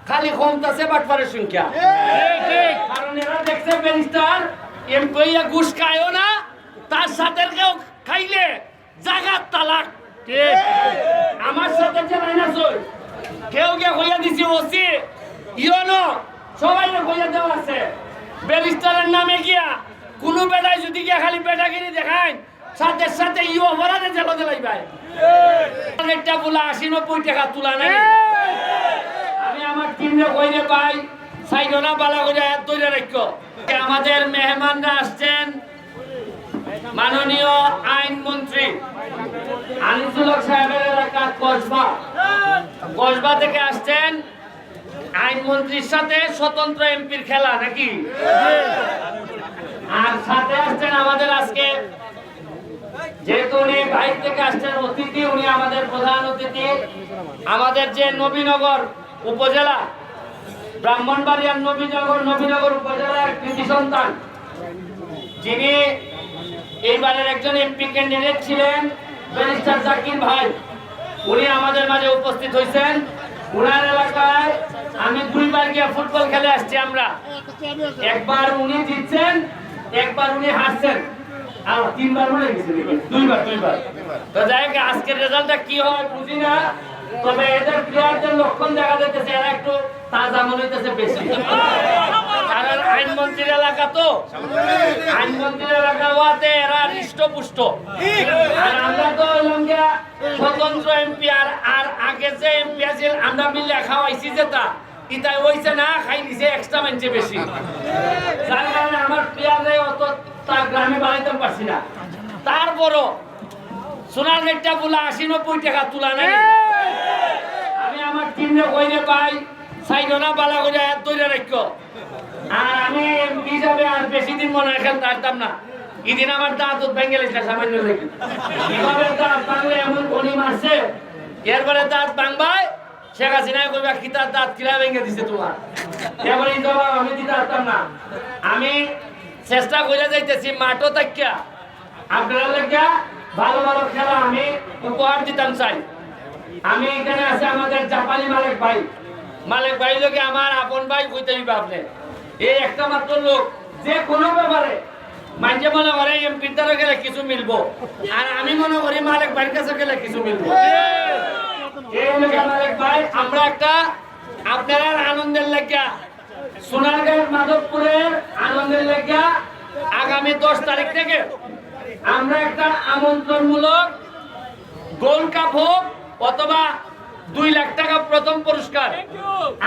খালি কমতাছে বাটপারের সংখ্যা। কারণ এরা দেখছে ব্যারিস্টার এমপিয়া ঘুষ খায়ও না, তার সাথে কেউ খাইলে জাগাত তালাক। আমার সাথে যে মাইনাস হই কেউ কে কইয়া দিছি ওসি ইয়নো সবাই কইয়া দেওয়া আছে ব্যারিস্টারের নামে গিয়া কোনো বেটায় যদি গিয়া খালি বেটাগিরি দেখায় সাথে সাথে ইউ অপরাধে জেল দিলাই ভাই। একটা বলা ৮০-৯০ টাকা তুলা নাই। আমি আমার টিমে কইরে পাই সাইডনা বালা করে হাত ধরে রাখো। আমাদের মেহমানরা আসছেন মাননীয় আইনমন্ত্রী আনিসুল হক সাহেবের এলাকা কসবা থেকে আসছেন। আইনমন্ত্রীর সাথে স্বতন্ত্র এমপির খেলা নাকি? আর সাথে আসছেন আমাদের আজকে যেহেতু উনি বাইরে থেকে আসছেন অতিথি, উনি আমাদের প্রধান অতিথি। আমাদের যে নবীনগর উপজেলা ব্রাহ্মণবাড়িয়ার নবীনগর উপজেলার কৃতি সন্তান, যিনি এইবারের একজন এমপি ক্যান্ডিডেট ছিলেন ব্যারিস্টার জাকির ভাই, উনি আমাদের মাঝে উপস্থিত হয়েছেন। উনার এলাকায় আমি 2 বার গিয়ে ফুটবল খেলে আসছি আমরা। একবার উনি জিতছেন, একবার উনি হারছেন, আর 3 বার মনে গেছে 2 বার। তো যাই হোক আজকের রেজাল্টটা কি হয় বুঝি না, তবে এদের প্লেয়ারদের লক্ষণ দেখা যাচ্ছে এরা একটু তাজা মনে হইতেছে বেশি। কারণ আইনমন্ত্রীর এলাকা তো, আইনমন্ত্রীর এলাকা হওয়াতে এরা হৃষ্টপুষ্ট। আর আমরা তো স্বতন্ত্র এমপি আর আগে যে এমপি আছে আমরা মিলে খাওয়াইছি যেটা ইতাই হইছে না, খাই নিছে এক্সট্রা মানছে বেশি। যার কারণে আমার প্লেয়ারে অত তা গ্রামে বানাইতে পারছি না। তারপরও সোনার গেটটা বলা ৮০-৯০ টাকা তুলা নাই। আমি আমার টিমে কইরে পাই সাইডনা বালা করে হাত ধরে রাখো। আর আমি এমপি হিসাবে আর বেশি দিন মনে রাখেন পারতাম না। এদিন আমার দাঁত ভেঙে গেছে সামান্য লেগে। কিভাবে দাঁত ভাঙলে এমন গনি মারছে, এরপরে দাঁত ভাঙবায় শেখ হাসিনায় কইবা কি তার দাঁত কিরা ভেঙে দিছে তোমার, এবার এই জবাব আমি দিতে পারতাম না। আমি চেষ্টা করে যাইতেছি মাঠও থাকিয়া আপনারা লেখা ভালো ভালো খেলা আমি উপহার দিতাম চাই। আমি এখানে আছে আমাদের জাপানি মালিক ভাই লোকে আমার আপন ভাই কইতে দিবে আপনি। এই একটা মাত্র লোক যে কোনো ব্যাপারে মাঝে মনে করে এমপির দ্বারা গেলে কিছু মিলবো, আর আমি মনে করি মালিক ভাইয়ের কাছে গেলে কিছু মিলবো। এই লোকে মালিক ভাই আমরা একটা আপনারা আনন্দের লেগা সোনারগাঁও মাধবপুরের আনন্দের লেগা আগামী 10 তারিখ থেকে আমরা একটা আমন্ত্রণমূলক গোল্ড কাপ হোক অথবা 2 লাখ টাকা প্রথম পুরস্কার,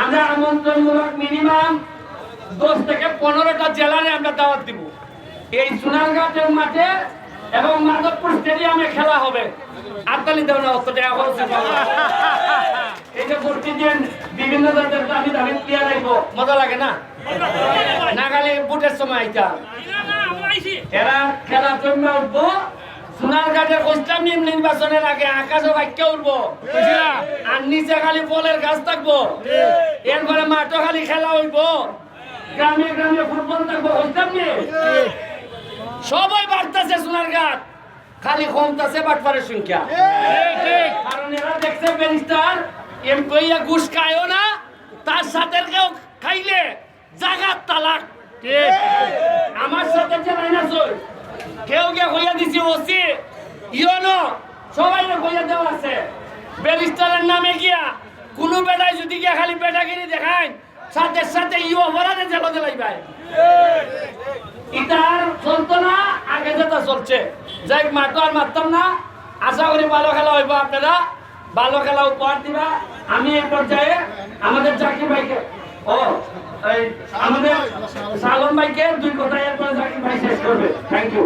আমরা আমন্ত্রণমূলক মিনিমাম 10 থেকে 15টা জেলারে আমরা দাওয়াত দিব। এই সোনারগাঁও মাঠে এবং মাধবপুর স্টেডিয়ামে খেলা হবে। আটতালি দেব না, অত টাকা খরচ হবে। এই যে প্রতিদিন বিভিন্ন জাতের দামি দামি প্লেয়ার আইব, মজা লাগে না? নাগালে বুটের সময় আইতা এরা খেলা জমে উঠবো। সোনারঘাটের কষ্টাম নির্বাচনের আগে আকাশে বাক্য উঠবো, আর নিচে খালি বলের গাছ থাকবো। এরপরে মাঠও খালি খেলা হইব, গ্রামে গ্রামে ফুটবল থাকবো। কষ্টাম নিয়ে সবাই বাড়তেছে সোনারঘাট, খালি কমতাছে বাটপারের সংখ্যা। কারণ এরা দেখছে ব্যারিস্টার এমপিয়া ঘুষ খায়ও না, তার সাথে কেউ খাইলে জাগাত তালাক। আমার সাথে যে মাইনাস হই কেউ কে কইয়া দিছি ওসি ইয়নো সবাই কইয়া দেওয়া আছে ব্যারিস্টারের নামে গিয়া কোনো বেটায় যদি গিয়া খালি বেটাগিরি দেখায় সাথে সাথে ইউ অপরাধে জেল দিলাই ভাই। ইতার চলতো না, আগে যেটা চলছে। যাই মাঠও আর মারতাম না, আশা করি ভালো খেলা হইব, আপনারা ভালো খেলা উপহার দিবা। আমি এই পর্যায়ে আমাদের জাকির ভাইকে আমাদের সালন ভাইকে 2 কথা এরপরে জাকির ভাই শেষ করবে। Thank you.